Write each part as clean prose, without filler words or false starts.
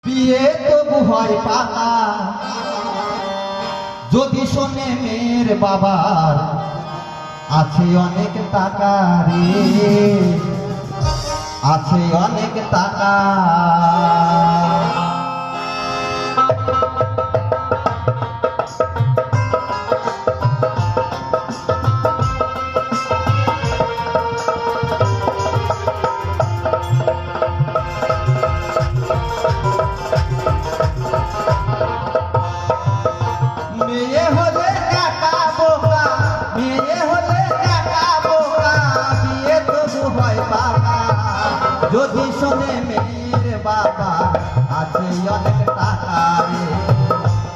বিয়ে তবু হয় পাকা যদি শোনে মেয়ের বাবার আছে অনেক টাকা রে, আছে অনেক টাকা। মেয়ে হলে টাকা বোকা, মেয়ে হলে টাকা বোকা, বিয়ে তবু হয় পাকা যদি শোনে মেয়ের বাবা আছে অনেক টাকা রে,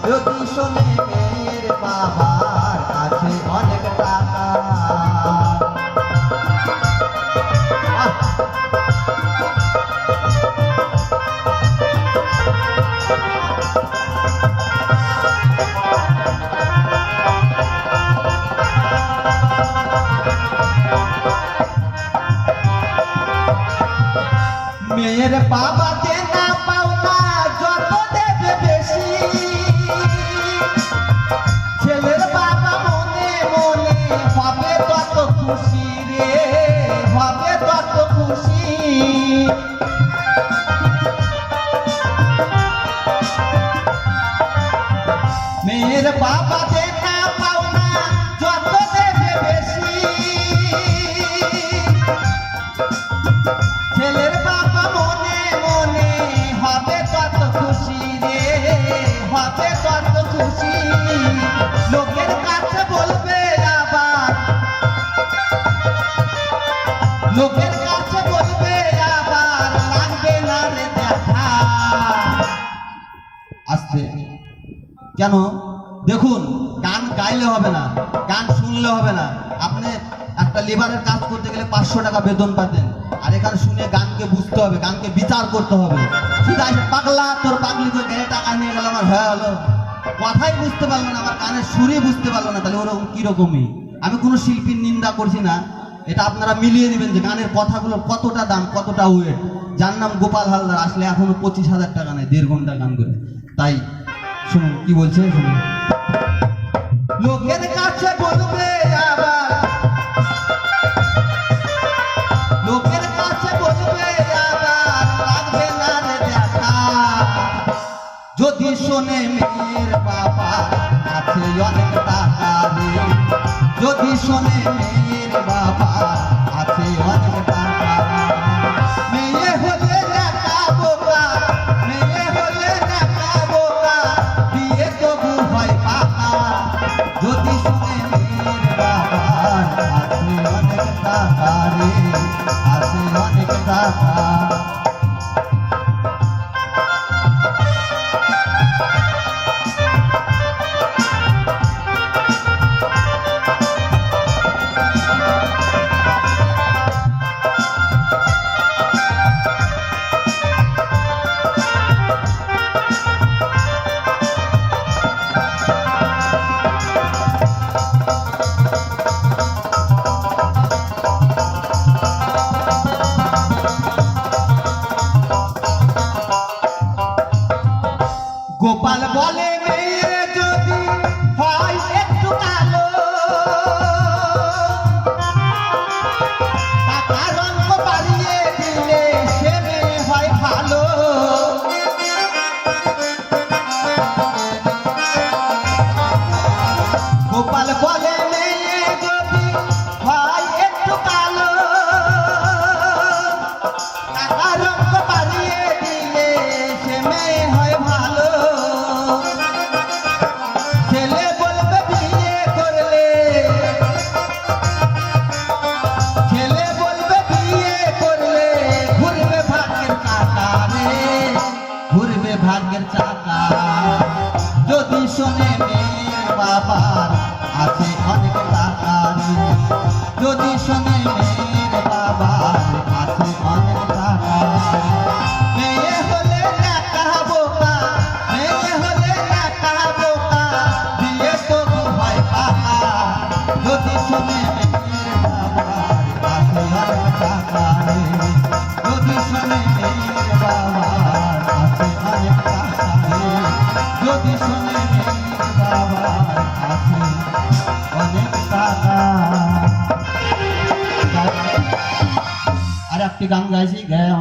যদি শোনে মেয়ের বাবা আছে অনেক টাকা। মেয়ের বাবা দেনা পাওনা যত দেবে বেশি, ছেলের বাবা মনে মনে হবে তত খুশি রে, হবে তত খুশি। মেয়ের বাবা দেনা পাওনা যত দেবে বেশি, ছেলের বাবা মনে মনে হবে তত খুশি রে, হবে তত খুশি। লোকের কাছে বলবে আবার, লোকের কাছে বলবে আবার লাগবে না রে দেখা। আস্তে কেন দেখুন, গান গাইলে হবে না, গান শুনলে হবে না। আপনি একটা লেবারের কাজ করতে গেলে 500 টাকা বেতন পাতেন, আর এখানে শুনে গানকে বুঝতে হবে, গানকে বিচার করতে হবে। শুধু আসে পাগলা তোর পাগলি করে গেলে টাকা নিয়ে গেল, আমার হয়ে হলো, কথাই বুঝতে পারলো না, আমার গানের সুরই বুঝতে পারলো না, তাহলে ওরকম কিরকমই। আমি কোনো শিল্পীর নিন্দা করছি না, এটা আপনারা মিলিয়ে দিবেন যে গানের কথাগুলোর কতটা দাম, কতটা ওয়েট। যার নাম গোপাল হালদার আসলে এখনো 25,000 টাকা নেয় 1.5 ঘন্টা গান করে। তাই শুনুন কি বলছে, শুনুন। লোকের কাছে বলবে আবার, লোকের কাছে বলবে আবার লাগবে না রে দেখা যদি শোনে মেয়ের বাবা আছে অনেক টাকা রে, যদি শোনে মেয়ের বাবা আছে অনেক টাকা। মেয়ে হলে টাকা বোকা, মেয়ে হলে টাকা বোকা, বিয়ে তবু হয় পাকা যদি শোনে মেয়ের বাবা আছে অনেক টাকা রে, আছে অনেক টাকা। গোপাল বলে মেয়ে যদি হয় একটু কালো, টাকা রঙ বাড়িয়ে দিলে সে মেয়ে হয় ভালো। গোপাল বলে মেয়ে যদি হয় একটু কালো, টাকা রঙ বাড়িয়ে দিলে সে মেয়ে হয় ভালো। ছেলে বলবে বিয়ে করলে, ছেলে বলবে বিয়ে করলে ঘুরবে ভাগ্যের চাকা রে, ঘুরবে ভাগ্যের চাকা যদি শোনে মেয়ের বাবার আছে অনেক টাকা রে, যদি শোনে মেয়ের বাবার আছে অনেক টাকা। মেয়ে হলে টাকা বোকা, মেয়ে হলে টাকা বোকা, বিয়ে তবু হয় পাকা যদি শোনে মেয়ের বাবার আছে অনেক টাকা রে, যদি শোনে মেয়ের বাবার আছে অনেক বাবার কাছে অনেক টাকা। আর একটি গান গাইছি গায়ে